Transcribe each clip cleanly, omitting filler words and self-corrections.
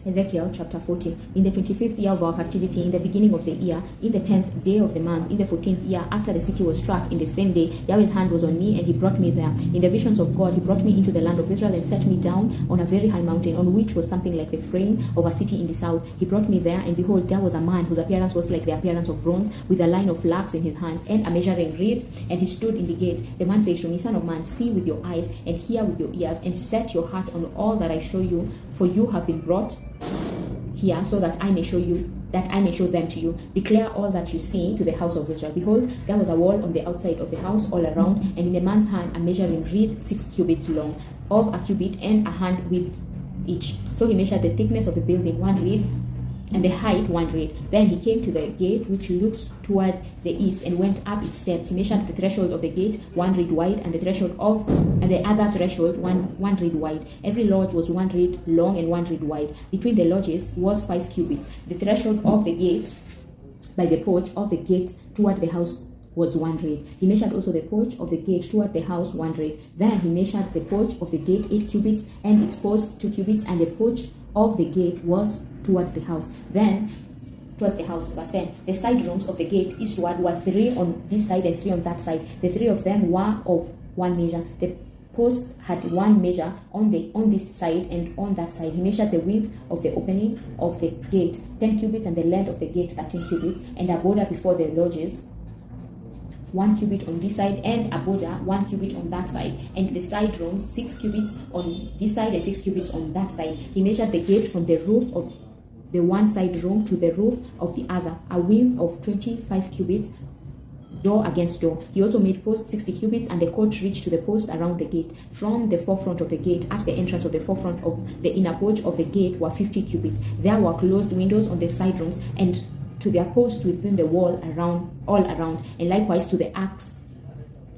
Ezekiel chapter 14. In the 25th year of our captivity, in the beginning of the year, in the 10th day of the month, in the 14th year, after the city was struck, in the same day, Yahweh's hand was on me, and he brought me there. In the visions of God, he brought me into the land of Israel and set me down on a very high mountain, on which was something like the frame of a city in the south. He brought me there, and behold, there was a man whose appearance was like the appearance of bronze, with a line of flax in his hand, and a measuring reed, and he stood in the gate. The man says to me, Son of man, see with your eyes, and hear with your ears, and set your heart on all that I show you, for you have been brought here, so that I may show them to you. Declare all that you see to the house of Israel. Behold, there was a wall on the outside of the house all around, and in the man's hand a measuring reed 6 cubits long, of a cubit and a hand width each. So he measured the thickness of the building 1 reed, and the height 1 reed. Then he came to the gate which looks toward the east, and went up its steps. He measured the threshold of the gate 1 reed wide, and the other threshold one reed wide. Every lodge was 1 reed long and 1 reed wide. Between the lodges was 5 cubits. The threshold of the gate by the porch of the gate toward the house was 1 reed. He measured also the porch of the gate toward the house 1 reed. Then he measured the porch of the gate 8 cubits, and its posts 2 cubits, and the porch of the gate was toward the house. Then towards the house, verse 10, the side rooms of the gate eastward were 3 on this side and 3 on that side. The 3 of them were of 1 measure. The posts had 1 measure on this side and on that side. He measured the width of the opening of the gate 10 cubits, and the length of the gate 13 cubits, and a border before the lodges 1 cubit on this side, and a border 1 cubit on that side, and the side rooms 6 cubits on this side and 6 cubits on that side. He measured the gate from the roof of the one side room to the roof of the other, a width of 25 cubits, door against door. He also made posts 60 cubits, and the court reached to the post around the gate. From the forefront of the gate, at the entrance of the forefront of the inner porch of the gate, were 50 cubits. There were closed windows on the side rooms, and to their posts within the wall all around, and likewise to the arcs.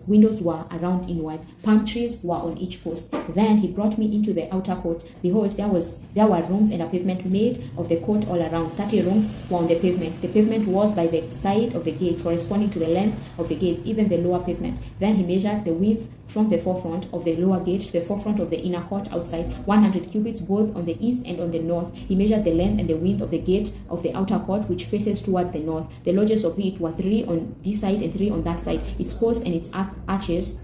Windows were around inward. Palm trees were on each post. Then he brought me into the outer court. Behold, there were rooms and a pavement made of the court all around. 30 rooms were on the pavement. The pavement was by the side of the gates, corresponding to the length of the gates, even the lower pavement. Then he measured the width from the forefront of the lower gate to the forefront of the inner court outside, 100 cubits both on the east and on the north. He measured the length and the width of the gate of the outer court, which faces toward the north. The lodges of it were 3 on this side and 3 on that side. Its posts and its arches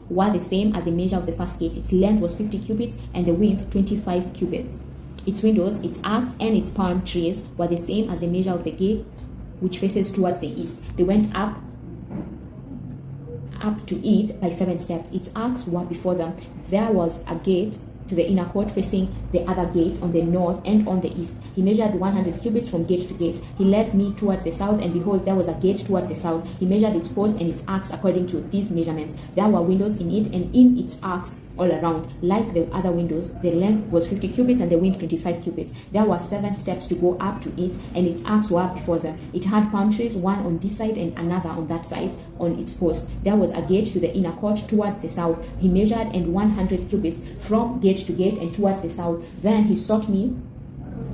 were the same as the measure of the first gate. Its length was 50 cubits, and the width 25 cubits. Its windows, its arcs, and its palm trees were the same as the measure of the gate, which faces towards the east. They went up to it by 7 steps. Its arcs were before them. There was a gate to the inner court facing the other gate on the north and on the east. He measured 100 cubits from gate to gate. He led me toward the south, and behold, there was a gate toward the south. He measured its posts and its arcs according to these measurements. There were windows in it, and in its arcs all around. Like the other windows, the length was 50 cubits and the width 25 cubits. There were 7 steps to go up to it, and its arcs were before them. It had palm trees, one on this side and another on that side on its post. There was a gate to the inner court toward the south. He measured 100 cubits from gate to gate and toward the south. Then he sought me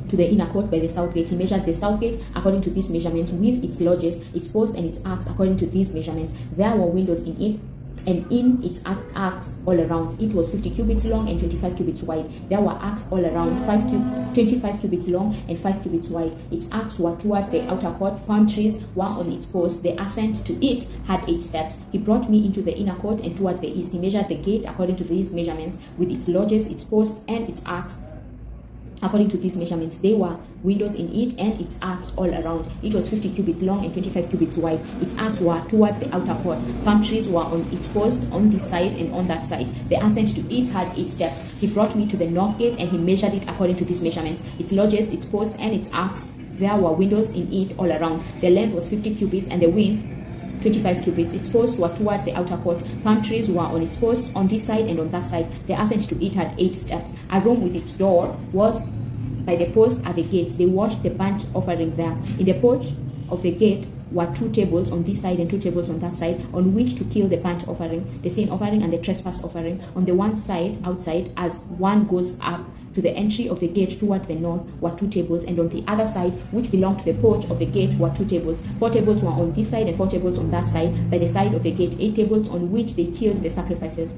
to the inner court by the south gate. He measured the south gate according to these measurements, with its lodges, its posts, and its arcs according to these measurements. There were windows in it, and in its arcs all around. It was 50 cubits long and 25 cubits wide. There were arcs all around, 25 cubits long and 5 cubits wide. Its arcs were towards the outer court. Palm trees were on its posts. The ascent to it had 8 steps. He brought me into the inner court and toward the east. He measured the gate according to these measurements, with its lodges, its posts, and its arcs according to these measurements. There were windows in it, and its arcs all around. It was 50 cubits long and 25 cubits wide. Its arcs were toward the outer court. Palm trees were on its posts on this side and on that side. The ascent to it had 8 steps. He brought me to the north gate, and he measured it according to these measurements. Its lodges, its posts, and its arcs. There were windows in it all around. The length was 50 cubits and the width 25 cubits. Its posts were toward the outer court. Palm trees were on its posts on this side and on that side. The ascent to it had 8 steps. A room with its door was by the post at the gates. They washed the burnt offering there. In the porch of the gate were 2 tables on this side and 2 tables on that side, on which to kill the burnt offering, the sin offering, and the trespass offering. On the one side outside, as one goes up to the entry of the gate toward the north, were 2 tables, and on the other side, which belonged to the porch of the gate, were 2 tables. 4 tables were on this side and 4 tables on that side. By the side of the gate, 8 tables on which they killed the sacrifices.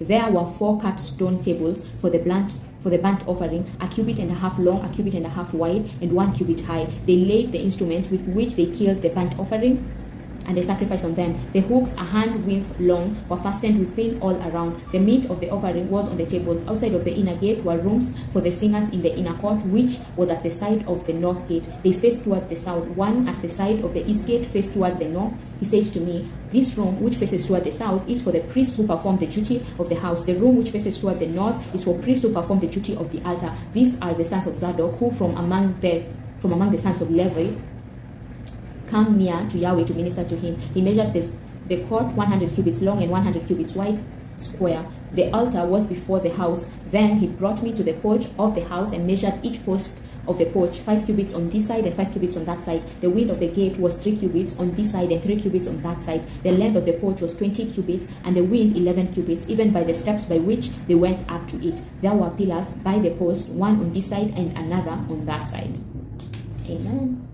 There were 4 cut stone tables for the burnt offering, a cubit and a half long, a cubit and a half wide, and 1 cubit high. They laid the instruments with which they killed the burnt offering, and they sacrificed on them. The hooks, a hand width long, were fastened within all around. The meat of the offering was on the tables. Outside of the inner gate were rooms for the singers in the inner court, which was at the side of the north gate. They faced towards the south. One at the side of the east gate faced towards the north. He said to me, this room which faces toward the south is for the priests who perform the duty of the house. The room which faces toward the north is for priests who perform the duty of the altar. These are the sons of Zadok, who from among the sons of Levi come near to Yahweh to minister to him. He measured the court 100 cubits long and 100 cubits wide, square. The altar was before the house. Then he brought me to the porch of the house and measured each post of the porch, 5 cubits on this side and 5 cubits on that side. The width of the gate was 3 cubits on this side and 3 cubits on that side. The length of the porch was 20 cubits and the width 11 cubits, even by the steps by which they went up to it. There were pillars by the post, one on this side and another on that side. Amen.